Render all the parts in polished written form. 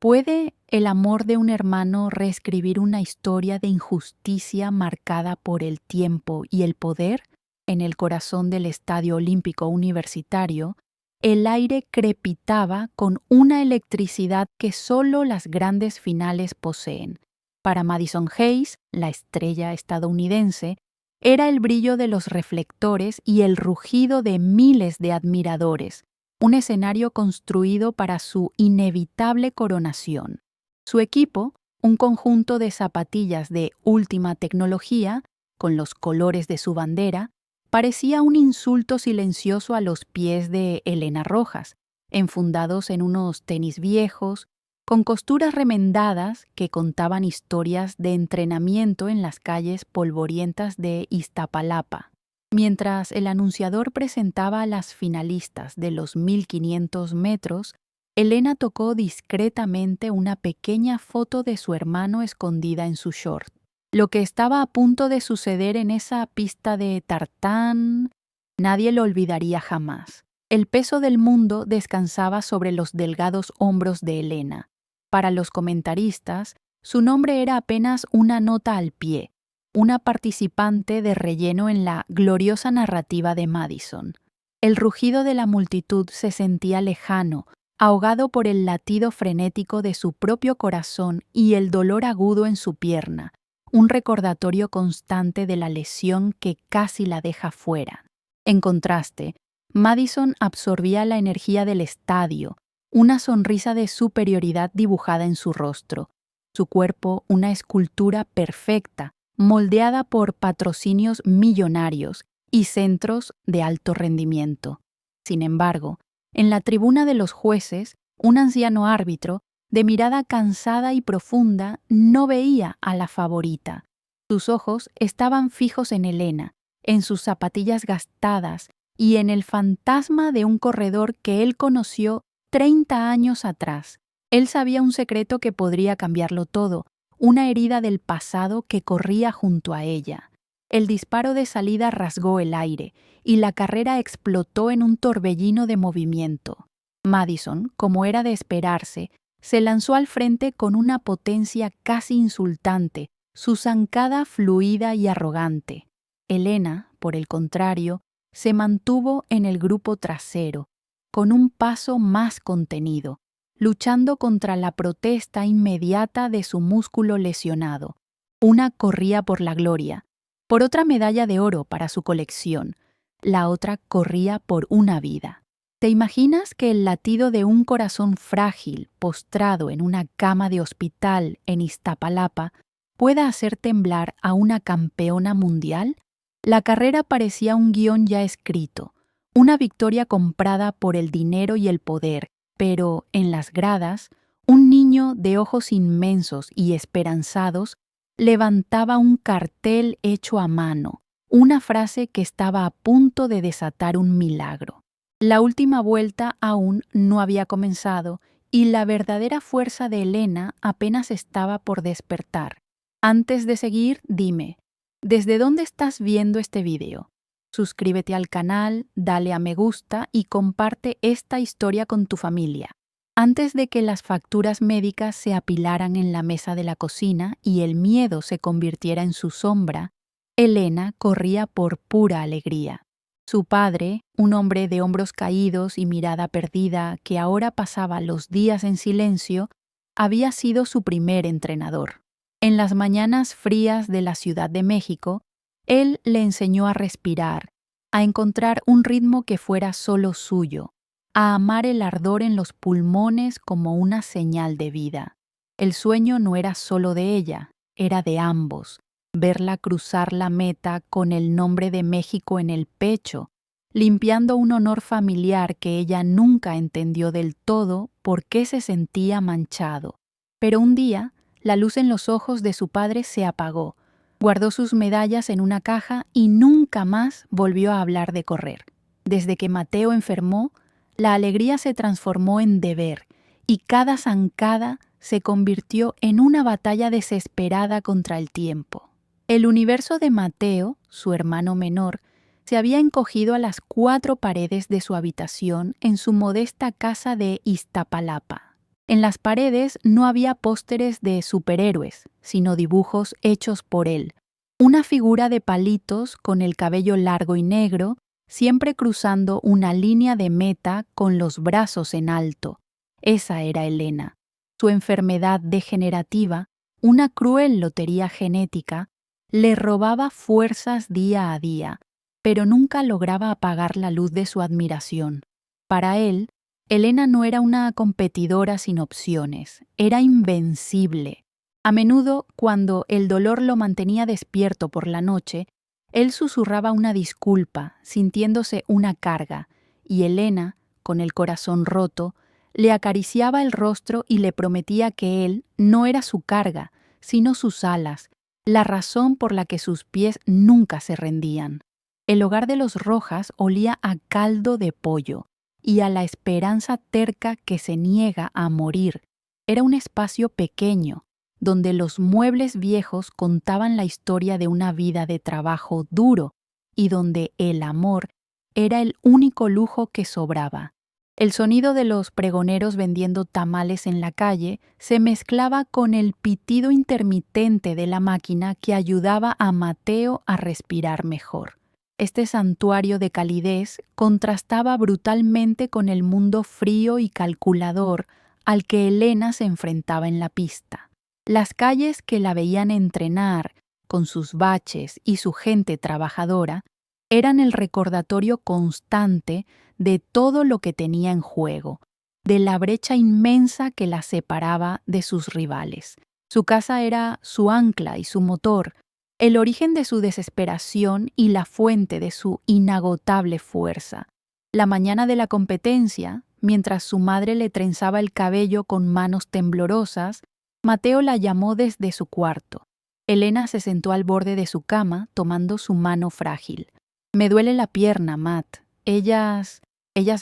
¿Puede el amor de un hermano reescribir una historia de injusticia marcada por el tiempo y el poder? En el corazón del Estadio Olímpico Universitario, el aire crepitaba con una electricidad que solo las grandes finales poseen. Para Madison Hayes, la estrella estadounidense, era el brillo de los reflectores y el rugido de miles de admiradores, un escenario construido para su inevitable coronación. Su equipo, un conjunto de zapatillas de última tecnología, con los colores de su bandera, parecía un insulto silencioso a los pies de Helena Rojas, enfundados en unos tenis viejos, con costuras remendadas que contaban historias de entrenamiento en las calles polvorientas de Iztapalapa. Mientras el anunciador presentaba a las finalistas de los 1500 metros, Helena tocó discretamente una pequeña foto de su hermano escondida en su short. Lo que estaba a punto de suceder en esa pista de tartán, nadie lo olvidaría jamás. El peso del mundo descansaba sobre los delgados hombros de Helena. Para los comentaristas, su nombre era apenas una nota al pie, una participante de relleno en la gloriosa narrativa de Madison. El rugido de la multitud se sentía lejano, ahogado por el latido frenético de su propio corazón y el dolor agudo en su pierna, un recordatorio constante de la lesión que casi la deja fuera. En contraste, Madison absorbía la energía del estadio, una sonrisa de superioridad dibujada en su rostro, su cuerpo una escultura perfecta, moldeada por patrocinios millonarios y centros de alto rendimiento. Sin embargo, en la tribuna de los jueces, un anciano árbitro, de mirada cansada y profunda, no veía a la favorita. Sus ojos estaban fijos en Helena, en sus zapatillas gastadas y en el fantasma de un corredor que él conoció 30 años atrás. Él sabía un secreto que podría cambiarlo todo, una herida del pasado que corría junto a ella. El disparo de salida rasgó el aire y la carrera explotó en un torbellino de movimiento. Madison, como era de esperarse, se lanzó al frente con una potencia casi insultante, su zancada fluida y arrogante. Helena, por el contrario, se mantuvo en el grupo trasero, con un paso más contenido, luchando contra la protesta inmediata de su músculo lesionado. Una corría por la gloria, por otra medalla de oro para su colección, la otra corría por una vida. ¿Te imaginas que el latido de un corazón frágil, postrado en una cama de hospital en Iztapalapa, pueda hacer temblar a una campeona mundial? La carrera parecía un guión ya escrito, una victoria comprada por el dinero y el poder, pero en las gradas, un niño de ojos inmensos y esperanzados levantaba un cartel hecho a mano, una frase que estaba a punto de desatar un milagro. La última vuelta aún no había comenzado y la verdadera fuerza de Helena apenas estaba por despertar. Antes de seguir, dime, ¿desde dónde estás viendo este video? Suscríbete al canal, dale a me gusta y comparte esta historia con tu familia. Antes de que las facturas médicas se apilaran en la mesa de la cocina y el miedo se convirtiera en su sombra, Helena corría por pura alegría. Su padre, un hombre de hombros caídos y mirada perdida que ahora pasaba los días en silencio, había sido su primer entrenador. En las mañanas frías de la Ciudad de México, él le enseñó a respirar, a encontrar un ritmo que fuera solo suyo, a amar el ardor en los pulmones como una señal de vida. El sueño no era solo de ella, era de ambos. Verla cruzar la meta con el nombre de México en el pecho, limpiando un honor familiar que ella nunca entendió del todo por qué se sentía manchado. Pero un día, la luz en los ojos de su padre se apagó, guardó sus medallas en una caja y nunca más volvió a hablar de correr. Desde que Mateo enfermó, la alegría se transformó en deber y cada zancada se convirtió en una batalla desesperada contra el tiempo. El universo de Mateo, su hermano menor, se había encogido a las 4 paredes de su habitación en su modesta casa de Iztapalapa. En las paredes no había pósteres de superhéroes, sino dibujos hechos por él. Una figura de palitos con el cabello largo y negro, siempre cruzando una línea de meta con los brazos en alto. Esa era Elena. Su enfermedad degenerativa, una cruel lotería genética, le robaba fuerzas día a día, pero nunca lograba apagar la luz de su admiración. Para él, Elena no era una competidora sin opciones, era invencible. A menudo, cuando el dolor lo mantenía despierto por la noche, él susurraba una disculpa, sintiéndose una carga, y Elena, con el corazón roto, le acariciaba el rostro y le prometía que él no era su carga, sino sus alas, la razón por la que sus pies nunca se rendían. El hogar de los Rojas olía a caldo de pollo y a la esperanza terca que se niega a morir. Era un espacio pequeño, donde los muebles viejos contaban la historia de una vida de trabajo duro y donde el amor era el único lujo que sobraba. El sonido de los pregoneros vendiendo tamales en la calle se mezclaba con el pitido intermitente de la máquina que ayudaba a Mateo a respirar mejor. Este santuario de calidez contrastaba brutalmente con el mundo frío y calculador al que Elena se enfrentaba en la pista. Las calles que la veían entrenar, con sus baches y su gente trabajadora, eran el recordatorio constante de todo lo que tenía en juego, de la brecha inmensa que la separaba de sus rivales. Su casa era su ancla y su motor, el origen de su desesperación y la fuente de su inagotable fuerza. La mañana de la competencia, mientras su madre le trenzaba el cabello con manos temblorosas, Mateo la llamó desde su cuarto. Elena se sentó al borde de su cama, tomando su mano frágil. «Me duele la pierna, Matt. Ellas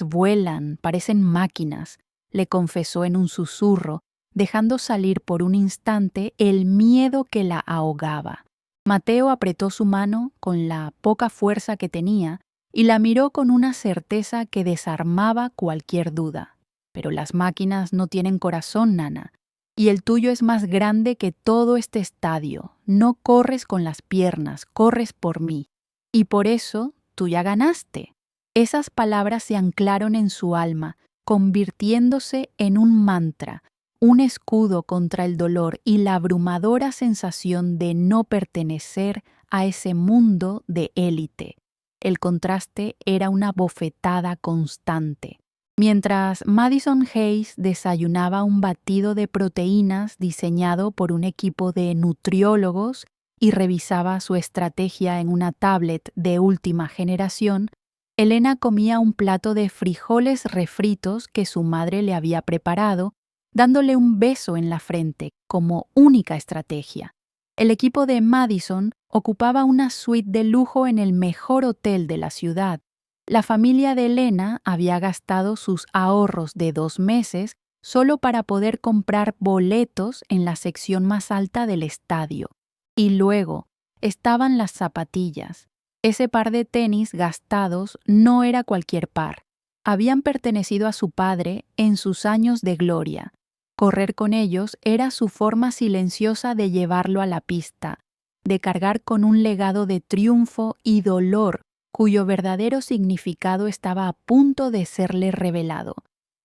vuelan, parecen máquinas», le confesó en un susurro, dejando salir por un instante el miedo que la ahogaba. Mateo apretó su mano con la poca fuerza que tenía y la miró con una certeza que desarmaba cualquier duda. «Pero las máquinas no tienen corazón, Nana. Y el tuyo es más grande que todo este estadio. No corres con las piernas, corres por mí. Y por eso tú ya ganaste». Esas palabras se anclaron en su alma, convirtiéndose en un mantra, un escudo contra el dolor y la abrumadora sensación de no pertenecer a ese mundo de élite. El contraste era una bofetada constante. Mientras Madison Hayes desayunaba un batido de proteínas diseñado por un equipo de nutriólogos y revisaba su estrategia en una tablet de última generación, Elena comía un plato de frijoles refritos que su madre le había preparado, dándole un beso en la frente como única estrategia. El equipo de Madison ocupaba una suite de lujo en el mejor hotel de la ciudad. La familia de Elena había gastado sus ahorros de 2 meses solo para poder comprar boletos en la sección más alta del estadio. Y luego estaban las zapatillas. Ese par de tenis gastados no era cualquier par. Habían pertenecido a su padre en sus años de gloria. Correr con ellos era su forma silenciosa de llevarlo a la pista, de cargar con un legado de triunfo y dolor cuyo verdadero significado estaba a punto de serle revelado.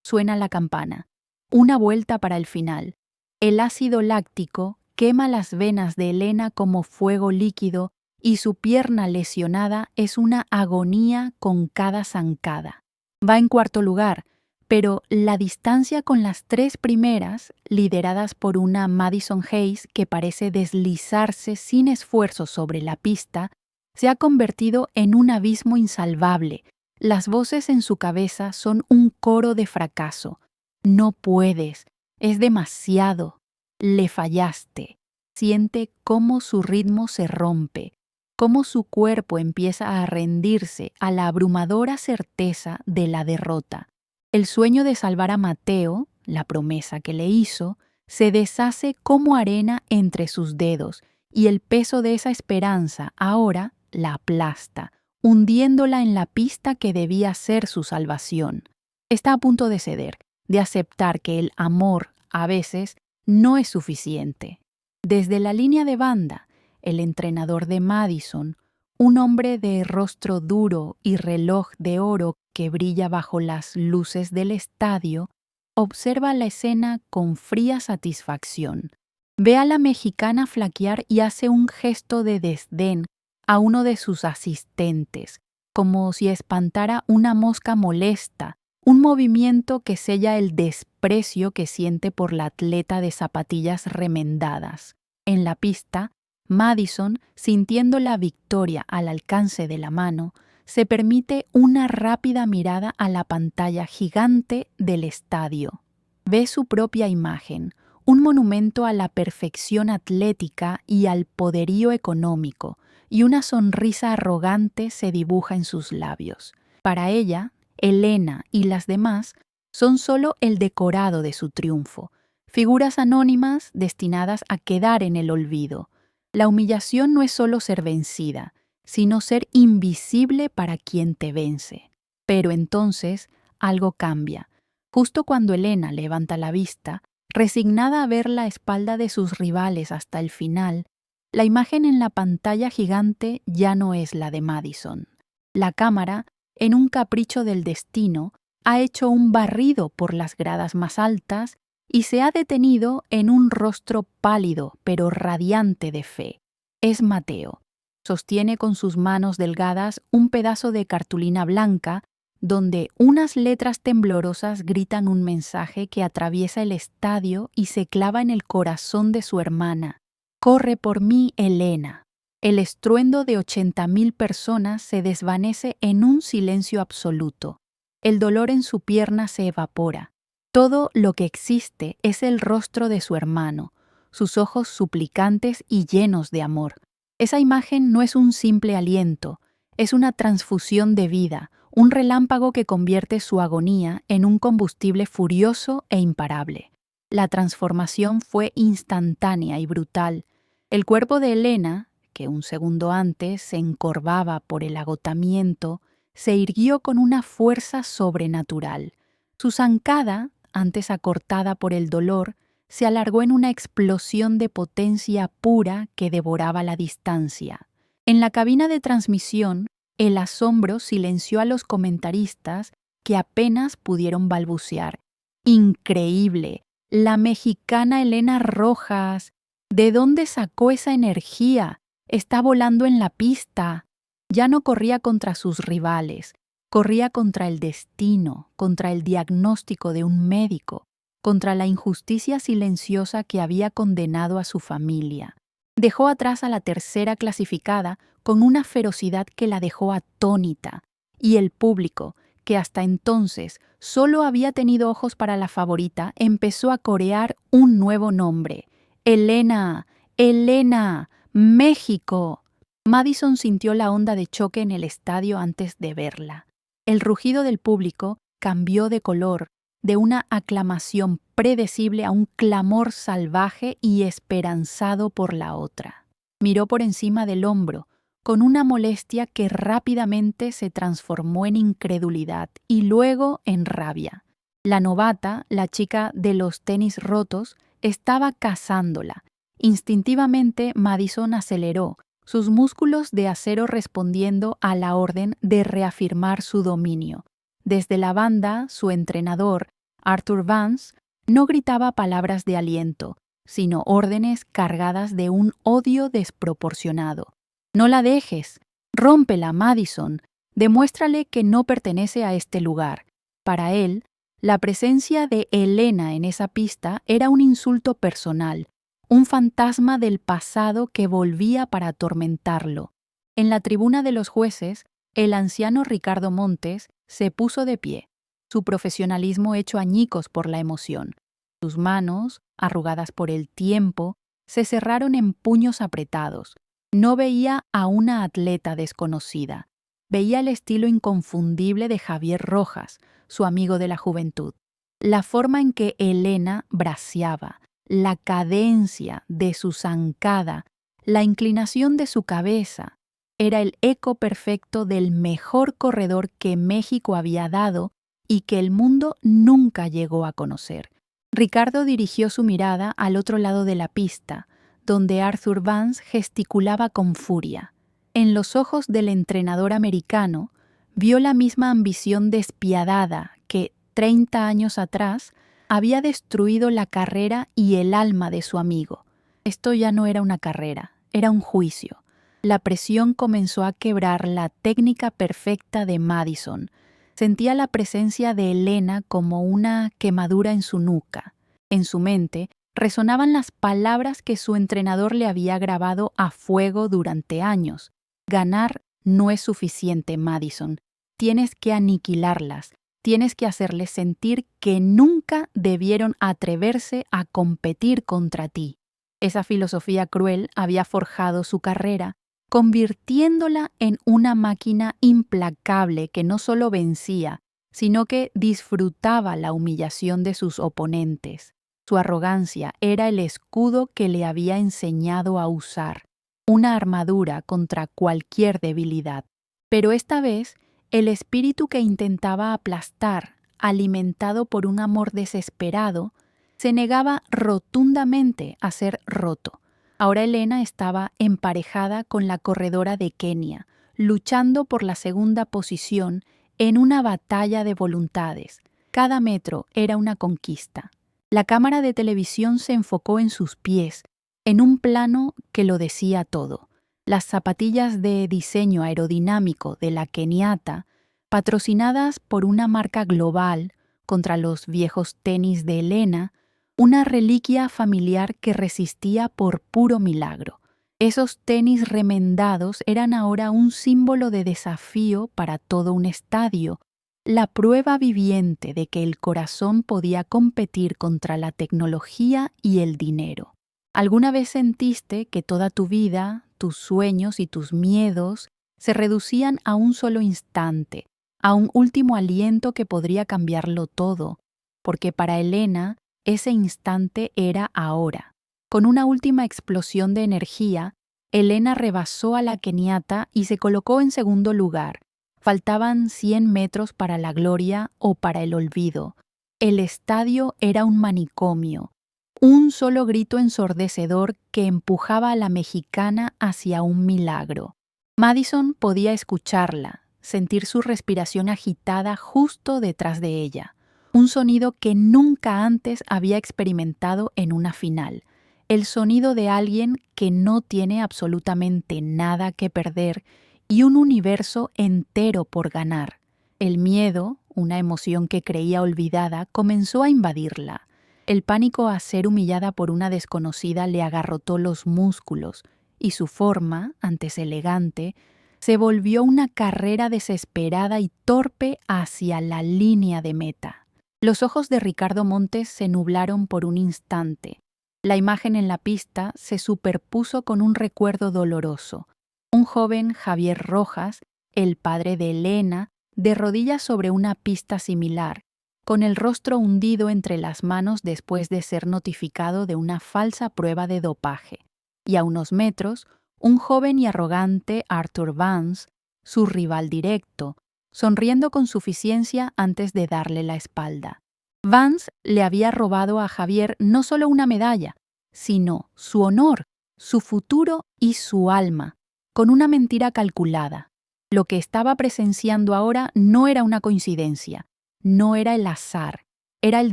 Suena la campana. Una vuelta para el final. El ácido láctico quema las venas de Elena como fuego líquido y su pierna lesionada es una agonía con cada zancada. Va en cuarto lugar, pero la distancia con las 3 primeras, lideradas por una Madison Hayes que parece deslizarse sin esfuerzo sobre la pista, se ha convertido en un abismo insalvable. Las voces en su cabeza son un coro de fracaso. No puedes, es demasiado, le fallaste. Siente cómo su ritmo se rompe, cómo su cuerpo empieza a rendirse a la abrumadora certeza de la derrota. El sueño de salvar a Mateo, la promesa que le hizo, se deshace como arena entre sus dedos y el peso de esa esperanza ahora la aplasta, hundiéndola en la pista que debía ser su salvación. Está a punto de ceder. de aceptar que el amor, a veces, no es suficiente. Desde la línea de banda, el entrenador de Madison, un hombre de rostro duro y reloj de oro que brilla bajo las luces del estadio, observa la escena con fría satisfacción. Ve a la mexicana flaquear y hace un gesto de desdén a uno de sus asistentes, como si espantara una mosca molesta, un movimiento que sella el desprecio que siente por la atleta de zapatillas remendadas. En la pista, Madison, sintiendo la victoria al alcance de la mano, se permite una rápida mirada a la pantalla gigante del estadio. Ve su propia imagen, un monumento a la perfección atlética y al poderío económico, y una sonrisa arrogante se dibuja en sus labios. Para ella, Elena y las demás son solo el decorado de su triunfo, figuras anónimas destinadas a quedar en el olvido. La humillación no es solo ser vencida, sino ser invisible para quien te vence. Pero entonces algo cambia. Justo cuando Elena levanta la vista, resignada a ver la espalda de sus rivales hasta el final, la imagen en la pantalla gigante ya no es la de Madison. La cámara, en un capricho del destino, ha hecho un barrido por las gradas más altas y se ha detenido en un rostro pálido pero radiante de fe. Es Mateo. Sostiene con sus manos delgadas un pedazo de cartulina blanca donde unas letras temblorosas gritan un mensaje que atraviesa el estadio y se clava en el corazón de su hermana. Corre por mí, Elena. El estruendo de 80,000 personas se desvanece en un silencio absoluto. El dolor en su pierna se evapora. Todo lo que existe es el rostro de su hermano, sus ojos suplicantes y llenos de amor. Esa imagen no es un simple aliento, es una transfusión de vida, un relámpago que convierte su agonía en un combustible furioso e imparable. La transformación fue instantánea y brutal. El cuerpo de Elena, que un segundo antes se encorvaba por el agotamiento, se irguió con una fuerza sobrenatural. Su zancada, antes acortada por el dolor, se alargó en una explosión de potencia pura que devoraba la distancia. En la cabina de transmisión, el asombro silenció a los comentaristas que apenas pudieron balbucear. ¡Increíble! La mexicana Elena Rojas. ¿De dónde sacó esa energía? Está volando en la pista. Ya no corría contra sus rivales, corría contra el destino, contra el diagnóstico de un médico, contra la injusticia silenciosa que había condenado a su familia. Dejó atrás a la tercera clasificada con una ferocidad que la dejó atónita, y el público, que hasta entonces solo había tenido ojos para la favorita, empezó a corear un nuevo nombre. ¡Elena! ¡Elena! ¡México! Madison sintió la onda de choque en el estadio antes de verla. El rugido del público cambió de color, de una aclamación predecible a un clamor salvaje y esperanzado por la otra. Miró por encima del hombro, con una molestia que rápidamente se transformó en incredulidad y luego en rabia. La novata, la chica de los tenis rotos, estaba cazándola. Instintivamente Madison aceleró, sus músculos de acero respondiendo a la orden de reafirmar su dominio. Desde la banda, su entrenador, Arthur Vance, no gritaba palabras de aliento, sino órdenes cargadas de un odio desproporcionado. «No la dejes. Rómpela, Madison. Demuéstrale que no pertenece a este lugar». Para él, la presencia de Elena en esa pista era un insulto personal, un fantasma del pasado que volvía para atormentarlo. En la tribuna de los jueces, el anciano Ricardo Montes se puso de pie, su profesionalismo hecho añicos por la emoción. Sus manos, arrugadas por el tiempo, se cerraron en puños apretados. No veía a una atleta desconocida. Veía el estilo inconfundible de Javier Rojas, su amigo de la juventud. La forma en que Elena braceaba, la cadencia de su zancada, la inclinación de su cabeza, era el eco perfecto del mejor corredor que México había dado y que el mundo nunca llegó a conocer. Ricardo dirigió su mirada al otro lado de la pista, donde Arthur Vance gesticulaba con furia. En los ojos del entrenador americano vio la misma ambición despiadada que, 30 años atrás, había destruido la carrera y el alma de su amigo. Esto ya no era una carrera, era un juicio. La presión comenzó a quebrar la técnica perfecta de Madison. Sentía la presencia de Elena como una quemadura en su nuca. En su mente resonaban las palabras que su entrenador le había grabado a fuego durante años. Ganar no es suficiente, Madison. Tienes que aniquilarlas. Tienes que hacerles sentir que nunca debieron atreverse a competir contra ti. Esa filosofía cruel había forjado su carrera, convirtiéndola en una máquina implacable que no solo vencía, sino que disfrutaba la humillación de sus oponentes. Su arrogancia era el escudo que le había enseñado a usar, una armadura contra cualquier debilidad. Pero esta vez, el espíritu que intentaba aplastar, alimentado por un amor desesperado, se negaba rotundamente a ser roto. Ahora Elena estaba emparejada con la corredora de Kenia, luchando por la segunda posición en una batalla de voluntades. Cada metro era una conquista. La cámara de televisión se enfocó en sus pies, en un plano que lo decía todo. Las zapatillas de diseño aerodinámico de la keniata, patrocinadas por una marca global contra los viejos tenis de Elena, una reliquia familiar que resistía por puro milagro. Esos tenis remendados eran ahora un símbolo de desafío para todo un estadio, la prueba viviente de que el corazón podía competir contra la tecnología y el dinero. ¿Alguna vez sentiste que toda tu vida, tus sueños y tus miedos se reducían a un solo instante, a un último aliento que podría cambiarlo todo? Porque para Elena, ese instante era ahora. Con una última explosión de energía, Elena rebasó a la keniata y se colocó en segundo lugar. Faltaban 100 metros para la gloria o para el olvido. El estadio era un manicomio, un solo grito ensordecedor que empujaba a la mexicana hacia un milagro. Madison podía escucharla, sentir su respiración agitada justo detrás de ella. Un sonido que nunca antes había experimentado en una final. El sonido de alguien que no tiene absolutamente nada que perder y un universo entero por ganar. El miedo, una emoción que creía olvidada, comenzó a invadirla. El pánico a ser humillada por una desconocida le agarrotó los músculos y su forma, antes elegante, se volvió una carrera desesperada y torpe hacia la línea de meta. Los ojos de Ricardo Montes se nublaron por un instante. La imagen en la pista se superpuso con un recuerdo doloroso. Un joven Javier Rojas, el padre de Elena, de rodillas sobre una pista similar, con el rostro hundido entre las manos después de ser notificado de una falsa prueba de dopaje. Y a unos metros, un joven y arrogante Arthur Vance, su rival directo, sonriendo con suficiencia antes de darle la espalda. Vance le había robado a Javier no solo una medalla, sino su honor, su futuro y su alma, con una mentira calculada. Lo que estaba presenciando ahora no era una coincidencia, no era el azar, era el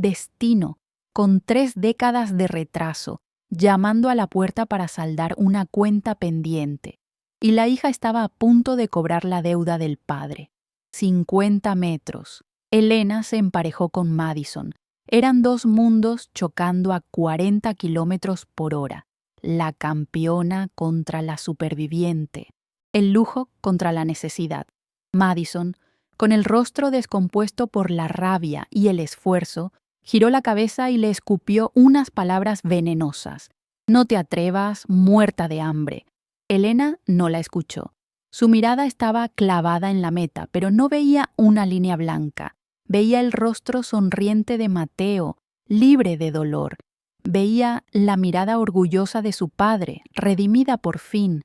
destino, con 3 décadas de retraso, llamando a la puerta para saldar una cuenta pendiente. Y la hija estaba a punto de cobrar la deuda del padre. 50 metros. Elena se emparejó con Madison. Eran 2 mundos chocando a 40 kilómetros por hora. La campeona contra la superviviente. El lujo contra la necesidad. Madison, con el rostro descompuesto por la rabia y el esfuerzo, giró la cabeza y le escupió unas palabras venenosas. «No te atrevas, muerta de hambre». Elena no la escuchó. Su mirada estaba clavada en la meta, pero no veía una línea blanca. Veía el rostro sonriente de Mateo, libre de dolor. Veía la mirada orgullosa de su padre, redimida por fin.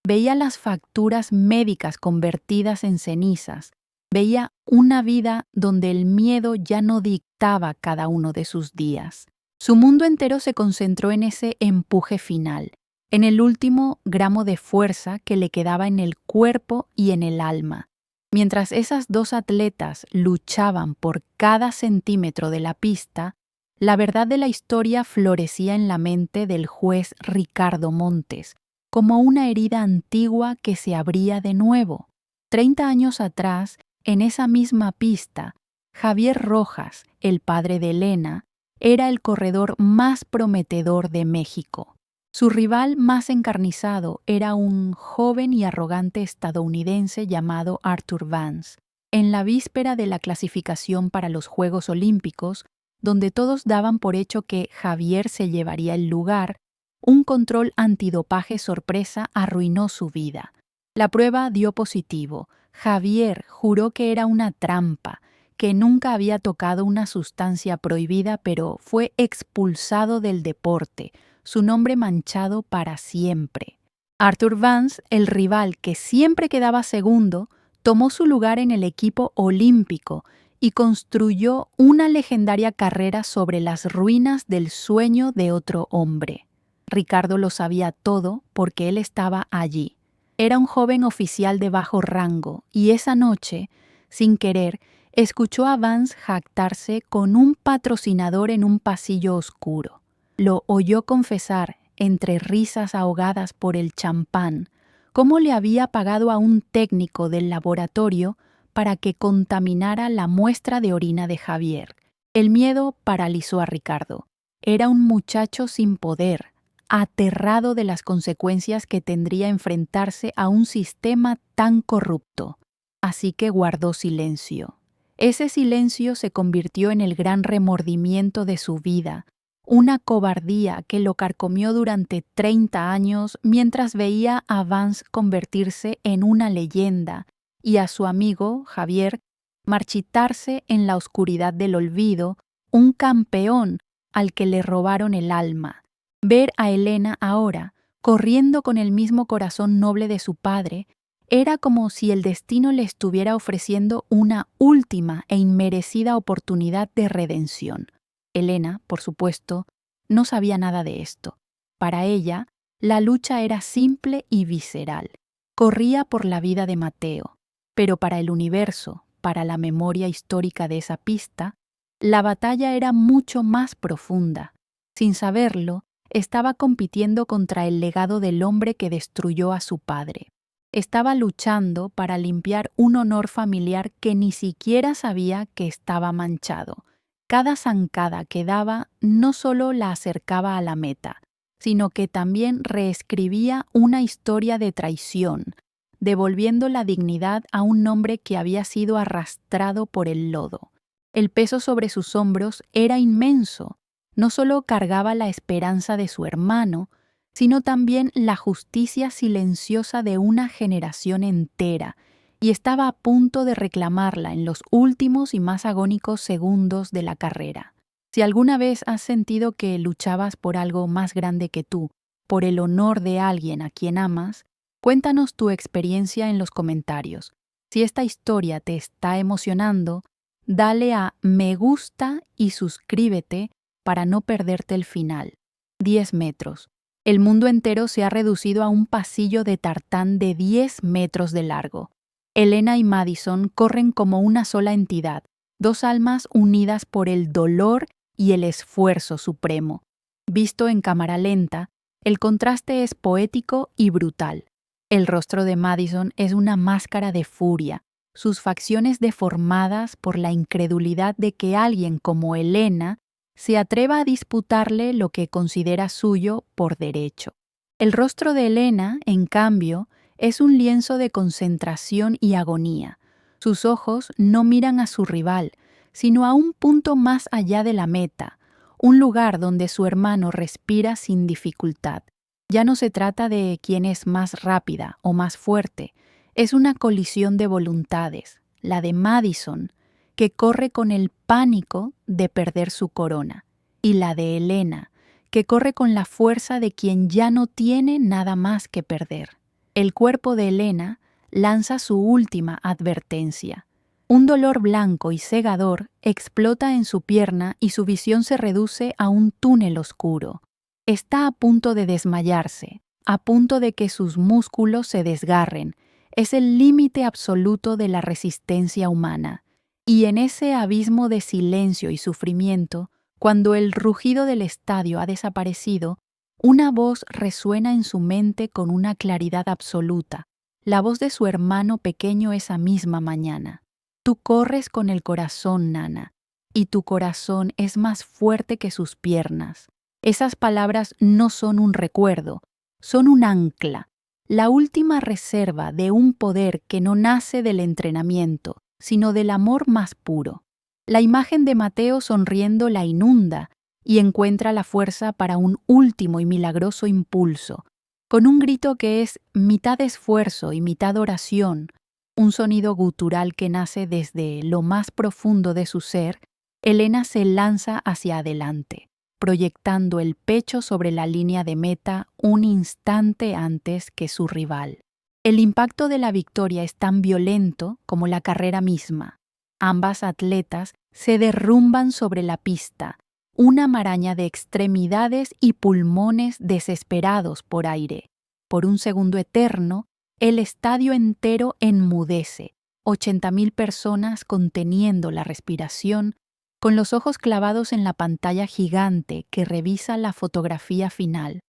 Veía las facturas médicas convertidas en cenizas. Veía una vida donde el miedo ya no dictaba cada uno de sus días. Su mundo entero se concentró en ese empuje final, en el último gramo de fuerza que le quedaba en el cuerpo y en el alma. Mientras esas dos atletas luchaban por cada centímetro de la pista, la verdad de la historia florecía en la mente del juez Ricardo Montes, como una herida antigua que se abría de nuevo. 30 años atrás, en esa misma pista, Javier Rojas, el padre de Elena, era el corredor más prometedor de México. Su rival más encarnizado era un joven y arrogante estadounidense llamado Arthur Vance. En la víspera de la clasificación para los Juegos Olímpicos, donde todos daban por hecho que Javier se llevaría el lugar, un control antidopaje sorpresa arruinó su vida. La prueba dio positivo. Javier juró que era una trampa, que nunca había tocado una sustancia prohibida, pero fue expulsado del deporte, su nombre manchado para siempre. Arthur Vance, el rival que siempre quedaba segundo, tomó su lugar en el equipo olímpico y construyó una legendaria carrera sobre las ruinas del sueño de otro hombre. Ricardo lo sabía todo porque él estaba allí. Era un joven oficial de bajo rango y esa noche, sin querer, escuchó a Vance jactarse con un patrocinador en un pasillo oscuro. Lo oyó confesar, entre risas ahogadas por el champán, cómo le había pagado a un técnico del laboratorio para que contaminara la muestra de orina de Javier. El miedo paralizó a Ricardo. Era un muchacho sin poder, aterrado de las consecuencias que tendría enfrentarse a un sistema tan corrupto. Así que guardó silencio. Ese silencio se convirtió en el gran remordimiento de su vida, una cobardía que lo carcomió durante 30 años mientras veía a Vance convertirse en una leyenda y a su amigo, Javier, marchitarse en la oscuridad del olvido, un campeón al que le robaron el alma. Ver a Elena ahora, corriendo con el mismo corazón noble de su padre, era como si el destino le estuviera ofreciendo una última e inmerecida oportunidad de redención. Elena, por supuesto, no sabía nada de esto. Para ella, la lucha era simple y visceral. Corría por la vida de Mateo. Pero para el universo, para la memoria histórica de esa pista, la batalla era mucho más profunda. Sin saberlo, estaba compitiendo contra el legado del hombre que destruyó a su padre. Estaba luchando para limpiar un honor familiar que ni siquiera sabía que estaba manchado. Cada zancada que daba no solo la acercaba a la meta, sino que también reescribía una historia de traición, devolviendo la dignidad a un hombre que había sido arrastrado por el lodo. El peso sobre sus hombros era inmenso. No solo cargaba la esperanza de su hermano, sino también la justicia silenciosa de una generación entera, y estaba a punto de reclamarla en los últimos y más agónicos segundos de la carrera. Si alguna vez has sentido que luchabas por algo más grande que tú, por el honor de alguien a quien amas, cuéntanos tu experiencia en los comentarios. Si esta historia te está emocionando, dale a me gusta y suscríbete para no perderte el final. 10 metros. El mundo entero se ha reducido a un pasillo de tartán de 10 metros de largo. Elena y Madison corren como una sola entidad, dos almas unidas por el dolor y el esfuerzo supremo. Visto en cámara lenta, el contraste es poético y brutal. El rostro de Madison es una máscara de furia, sus facciones deformadas por la incredulidad de que alguien como Elena se atreva a disputarle lo que considera suyo por derecho. El rostro de Elena, en cambio, es un lienzo de concentración y agonía. Sus ojos no miran a su rival, sino a un punto más allá de la meta, un lugar donde su hermano respira sin dificultad. Ya no se trata de quién es más rápida o más fuerte, es una colisión de voluntades, la de Madison, que corre con el pánico de perder su corona, y la de Elena, que corre con la fuerza de quien ya no tiene nada más que perder. El cuerpo de Elena lanza su última advertencia. Un dolor blanco y cegador explota en su pierna y su visión se reduce a un túnel oscuro. Está a punto de desmayarse, a punto de que sus músculos se desgarren. Es el límite absoluto de la resistencia humana. Y en ese abismo de silencio y sufrimiento, cuando el rugido del estadio ha desaparecido, una voz resuena en su mente con una claridad absoluta, la voz de su hermano pequeño esa misma mañana. Tú corres con el corazón, Nana, y tu corazón es más fuerte que sus piernas. Esas palabras no son un recuerdo, son un ancla, la última reserva de un poder que no nace del entrenamiento, sino del amor más puro. La imagen de Mateo sonriendo la inunda y encuentra la fuerza para un último y milagroso impulso, con un grito que es mitad esfuerzo y mitad oración, un sonido gutural que nace desde lo más profundo de su ser. Elena se lanza hacia adelante, proyectando el pecho sobre la línea de meta un instante antes que su rival. El impacto de la victoria es tan violento como la carrera misma. Ambas atletas se derrumban sobre la pista, una maraña de extremidades y pulmones desesperados por aire. Por un segundo eterno, el estadio entero enmudece, 80,000 personas conteniendo la respiración, con los ojos clavados en la pantalla gigante que revisa la fotografía final.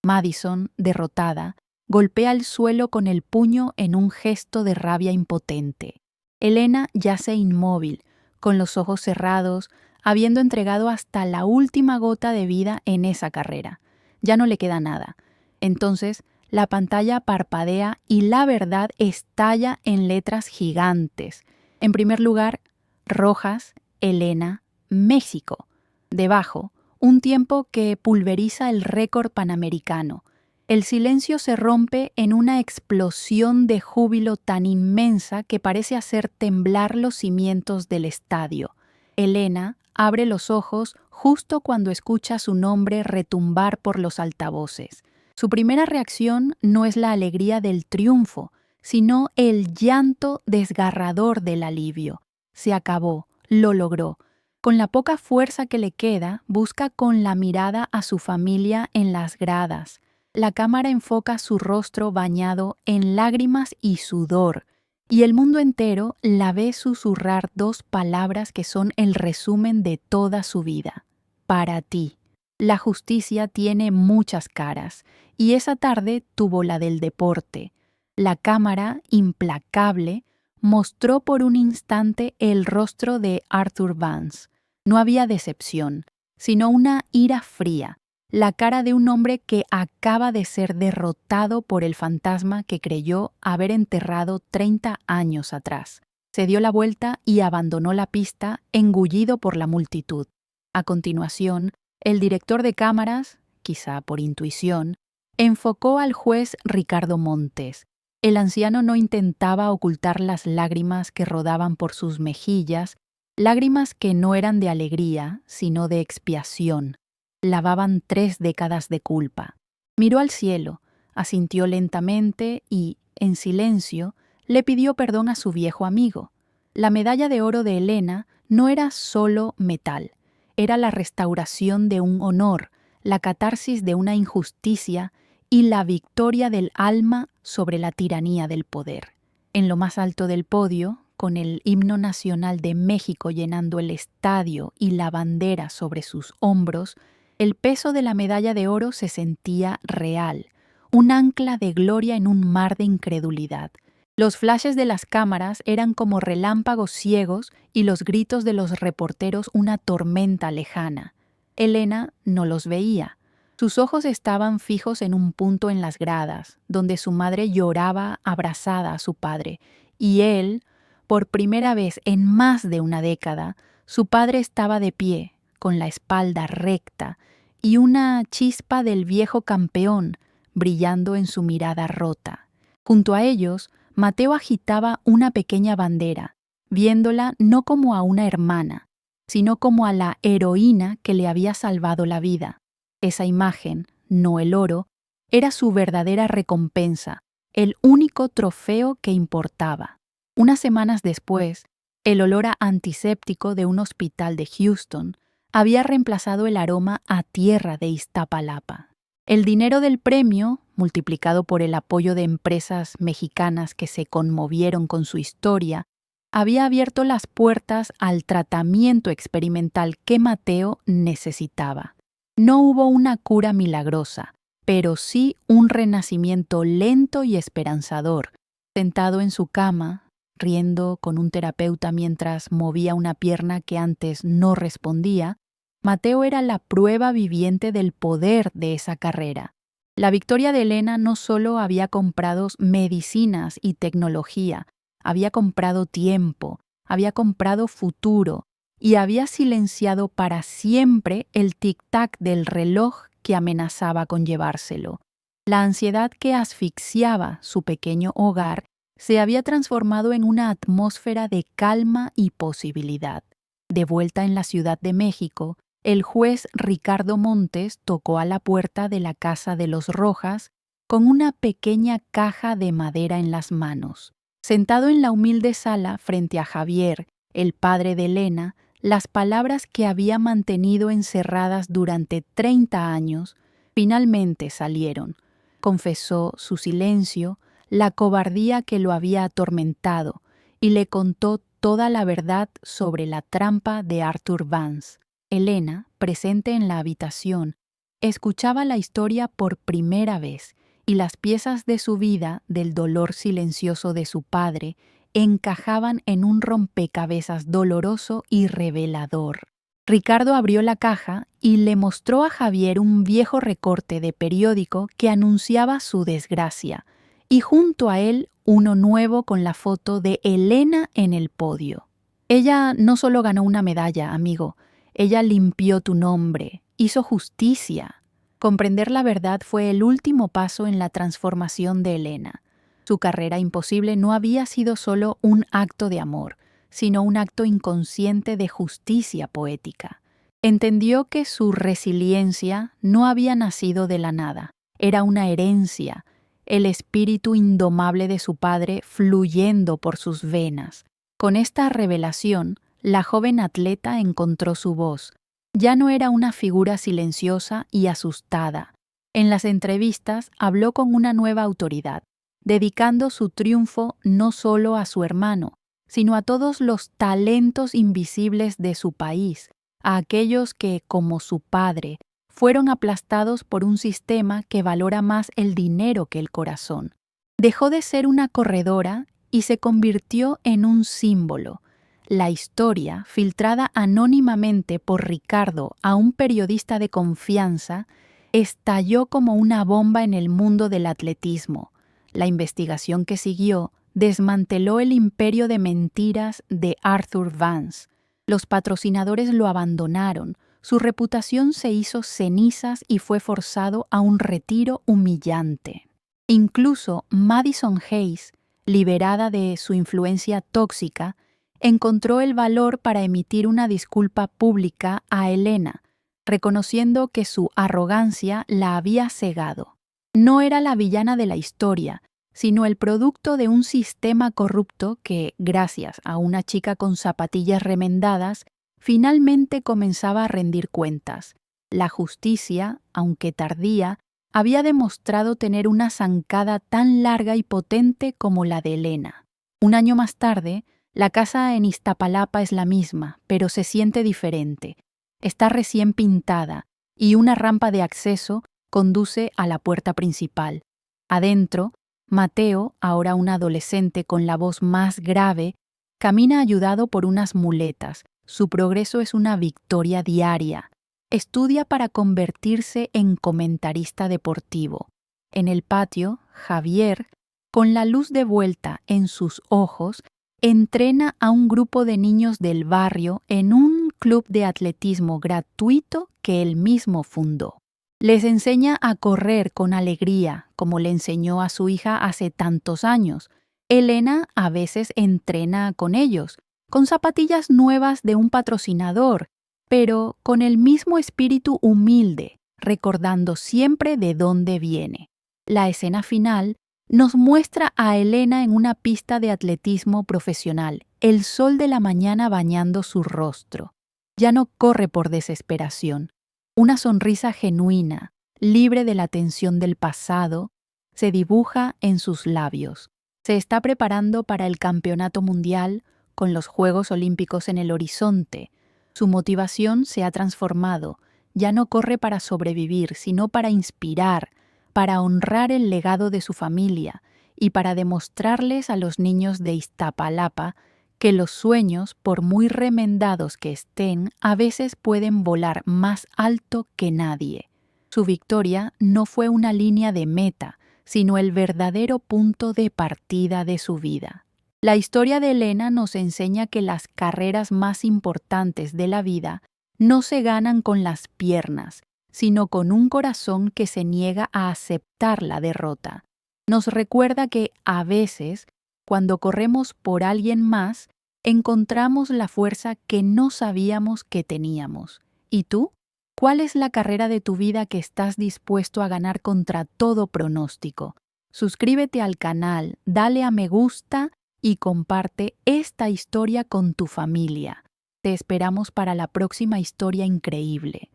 Madison, derrotada, golpea el suelo con el puño en un gesto de rabia impotente. Elena yace inmóvil, con los ojos cerrados, habiendo entregado hasta la última gota de vida en esa carrera. Ya no le queda nada. Entonces, la pantalla parpadea y la verdad estalla en letras gigantes. En primer lugar, rojas, Elena, México. Debajo, un tiempo que pulveriza el récord panamericano. El silencio se rompe en una explosión de júbilo tan inmensa que parece hacer temblar los cimientos del estadio. Elena abre los ojos justo cuando escucha su nombre retumbar por los altavoces. Su primera reacción no es la alegría del triunfo, sino el llanto desgarrador del alivio. Se acabó, lo logró. Con la poca fuerza que le queda, busca con la mirada a su familia en las gradas. La cámara enfoca su rostro bañado en lágrimas y sudor, y el mundo entero la ve susurrar dos palabras que son el resumen de toda su vida. Para ti. La justicia tiene muchas caras, y esa tarde tuvo la del deporte. La cámara, implacable, mostró por un instante el rostro de Arthur Vance. No había decepción, sino una ira fría, la cara de un hombre que acaba de ser derrotado por el fantasma que creyó haber enterrado 30 años atrás. Se dio la vuelta y abandonó la pista, engullido por la multitud. A continuación, el director de cámaras, quizá por intuición, enfocó al juez Ricardo Montes. El anciano no intentaba ocultar las lágrimas que rodaban por sus mejillas, lágrimas que no eran de alegría, sino de expiación. Lavaban 3 décadas de culpa. Miró al cielo, asintió lentamente y, en silencio, le pidió perdón a su viejo amigo. La medalla de oro de Elena no era solo metal. Era la restauración de un honor, la catarsis de una injusticia y la victoria del alma sobre la tiranía del poder. En lo más alto del podio, con el himno nacional de México llenando el estadio y la bandera sobre sus hombros, el peso de la medalla de oro se sentía real, un ancla de gloria en un mar de incredulidad. Los flashes de las cámaras eran como relámpagos ciegos y los gritos de los reporteros una tormenta lejana. Elena no los veía. Sus ojos estaban fijos en un punto en las gradas, donde su madre lloraba abrazada a su padre, y él, por primera vez en más de una década, su padre estaba de pie, con la espalda recta, y una chispa del viejo campeón brillando en su mirada rota. Junto a ellos, Mateo agitaba una pequeña bandera, viéndola no como a una hermana, sino como a la heroína que le había salvado la vida. Esa imagen, no el oro, era su verdadera recompensa, el único trofeo que importaba. Unas semanas después, El olor a antiséptico de un hospital de Houston había reemplazado el aroma a tierra de Iztapalapa. El dinero del premio, multiplicado por el apoyo de empresas mexicanas que se conmovieron con su historia, había abierto las puertas al tratamiento experimental que Mateo necesitaba. No hubo una cura milagrosa, pero sí un renacimiento lento y esperanzador. Sentado en su cama, riendo con un terapeuta mientras movía una pierna que antes no respondía, Mateo era la prueba viviente del poder de esa carrera. La victoria de Elena no solo había comprado medicinas y tecnología, había comprado tiempo, había comprado futuro y había silenciado para siempre el tic-tac del reloj que amenazaba con llevárselo. La ansiedad que asfixiaba su pequeño hogar se había transformado en una atmósfera de calma y posibilidad. De vuelta en la Ciudad de México, el juez Ricardo Montes tocó a la puerta de la casa de los Rojas con una pequeña caja de madera en las manos. Sentado en la humilde sala frente a Javier, el padre de Elena, las palabras que había mantenido encerradas durante 30 años finalmente salieron. Confesó su silencio, la cobardía que lo había atormentado, y le contó toda la verdad sobre la trampa de Arthur Vance. Elena, presente en la habitación, escuchaba la historia por primera vez y las piezas de su vida, del dolor silencioso de su padre, encajaban en un rompecabezas doloroso y revelador. Ricardo abrió la caja y le mostró a Javier un viejo recorte de periódico que anunciaba su desgracia, y junto a él uno nuevo con la foto de Elena en el podio. Ella no solo ganó una medalla, amigo, ella limpió tu nombre, hizo justicia. Comprender la verdad fue el último paso en la transformación de Elena. Su carrera imposible no había sido solo un acto de amor, sino un acto inconsciente de justicia poética. Entendió que su resiliencia no había nacido de la nada, era una herencia, el espíritu indomable de su padre fluyendo por sus venas. Con esta revelación, la joven atleta encontró su voz. Ya no era una figura silenciosa y asustada. En las entrevistas habló con una nueva autoridad, dedicando su triunfo no solo a su hermano, sino a todos los talentos invisibles de su país, a aquellos que, como su padre, fueron aplastados por un sistema que valora más el dinero que el corazón. Dejó de ser una corredora y se convirtió en un símbolo. La historia, filtrada anónimamente por Ricardo a un periodista de confianza, estalló como una bomba en el mundo del atletismo. La investigación que siguió desmanteló el imperio de mentiras de Arthur Vance. Los patrocinadores lo abandonaron, su reputación se hizo cenizas y fue forzado a un retiro humillante. Incluso Madison Hayes, liberada de su influencia tóxica, encontró el valor para emitir una disculpa pública a Elena, reconociendo que su arrogancia la había cegado. No era la villana de la historia, sino el producto de un sistema corrupto que, gracias a una chica con zapatillas remendadas, finalmente comenzaba a rendir cuentas. La justicia, aunque tardía, había demostrado tener una zancada tan larga y potente como la de Elena. Un año más tarde, la casa en Iztapalapa es la misma, pero se siente diferente. Está recién pintada y una rampa de acceso conduce a la puerta principal. Adentro, Mateo, ahora un adolescente con la voz más grave, camina ayudado por unas muletas. Su progreso es una victoria diaria. Estudia para convertirse en comentarista deportivo. En el patio, Javier, con la luz de vuelta en sus ojos, entrena a un grupo de niños del barrio en un club de atletismo gratuito que él mismo fundó. Les enseña a correr con alegría, como le enseñó a su hija hace tantos años. Elena a veces entrena con ellos, con zapatillas nuevas de un patrocinador, pero con el mismo espíritu humilde, recordando siempre de dónde viene. La escena final nos muestra a Elena en una pista de atletismo profesional, el sol de la mañana bañando su rostro. Ya no corre por desesperación. Una sonrisa genuina, libre de la tensión del pasado, se dibuja en sus labios. Se está preparando para el campeonato mundial con los Juegos Olímpicos en el horizonte. Su motivación se ha transformado. Ya no corre para sobrevivir, sino para inspirar, para honrar el legado de su familia y para demostrarles a los niños de Iztapalapa que los sueños, por muy remendados que estén, a veces pueden volar más alto que nadie. Su victoria no fue una línea de meta, sino el verdadero punto de partida de su vida. La historia de Elena nos enseña que las carreras más importantes de la vida no se ganan con las piernas, sino con un corazón que se niega a aceptar la derrota. Nos recuerda que, a veces, cuando corremos por alguien más, encontramos la fuerza que no sabíamos que teníamos. ¿Y tú? ¿Cuál es la carrera de tu vida que estás dispuesto a ganar contra todo pronóstico? Suscríbete al canal, dale a me gusta y comparte esta historia con tu familia. Te esperamos para la próxima historia increíble.